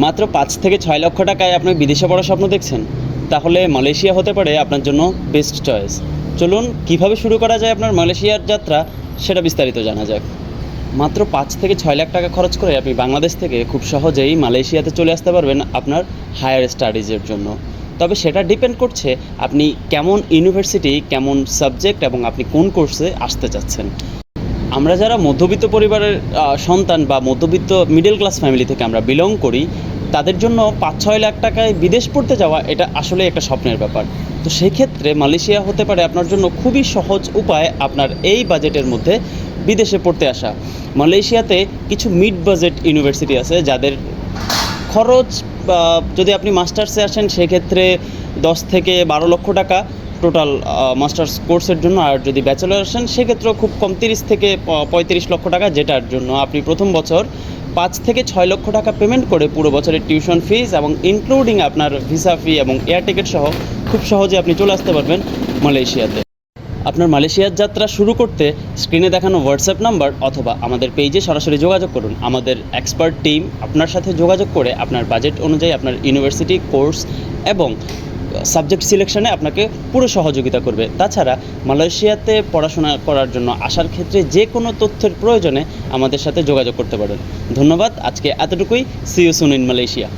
মাত্র 5 থেকে 6 লক্ষ টাকায় আপনি বিদেশে পড়ার স্বপ্ন দেখছেন? তাহলে মালয়েশিয়া হতে পারে আপনার জন্য বেস্ট চয়েস। চলুন কিভাবে শুরু করা যায় আপনার মালয়েশিয়ার যাত্রা সেটা বিস্তারিত জানা যাক। মাত্র 5 থেকে 6 লাখ টাকা খরচ করে আপনি বাংলাদেশ থেকে খুব সহজেই মালয়েশিয়াতে চলে আসতে পারবেন আপনার হায়ার স্টাডিজের জন্য। তবে সেটা ডিপেন্ড করছে আপনি কেমন ইউনিভার্সিটি, কেমন সাবজেক্ট এবং আপনি কোন কোর্সে আসতে চাচ্ছেন। আমরা যারা মধ্যবিত্ত পরিবারের সন্তান বা মধ্যবিত্ত মিডল ক্লাস ফ্যামিলি থেকে আমরা বিলং করি, তাদের জন্য 5-6 লাখ টাকায় বিদেশ পড়তে যাওয়া এটা আসলে একটা স্বপ্নের ব্যাপার। তো সেক্ষেত্রে মালয়েশিয়া হতে পারে আপনার জন্য খুবই সহজ উপায় আপনার এই বাজেটের মধ্যে বিদেশে পড়তে আসা। মালয়েশিয়াতে কিছু মিড বাজেট ইউনিভার্সিটি আছে যাদের খরচ যদি আপনি মাস্টার্সে আসেন সেক্ষেত্রে 10 থেকে 12 লক্ষ টাকা টোটাল মাস্টার্স কোর্সের জন্য। আর যদি ব্যাচেলর আসেন সেক্ষেত্রেও খুব কম 30 থেকে 35 লক্ষ টাকা, যেটার জন্য আপনি প্রথম বছর 5 থেকে 6 লক্ষ টাকা পেমেন্ট করে পুরো বছরের টিউশন ফিস এবং ইনক্লুডিং আপনার ভিসা ফি এবং এয়ার টিকিট সহ খুব সহজে আপনি চলে আসতে পারবেন মালয়েশিয়াতে। আপনার মালয়েশিয়ার যাত্রা শুরু করতে স্ক্রিনে দেখানো হোয়াটসঅ্যাপ নাম্বার অথবা আমাদের পেজে সরাসরি যোগাযোগ করুন। আমাদের এক্সপার্ট টিম আপনার সাথে যোগাযোগ করে আপনার বাজেট অনুযায়ী আপনার ইউনিভার্সিটি কোর্স এবং সাবজেক্ট সিলেকশনে আপনাকে পুরো সহযোগিতা করবে। তাছাড়া মালয়েশিয়াতে পড়াশোনা করার জন্য আসার ক্ষেত্রে যে কোনো তথ্যের প্রয়োজনে আমাদের সাথে যোগাযোগ করতে পারেন। ধন্যবাদ, আজকে এতটুকুই। See you soon in Malaysia.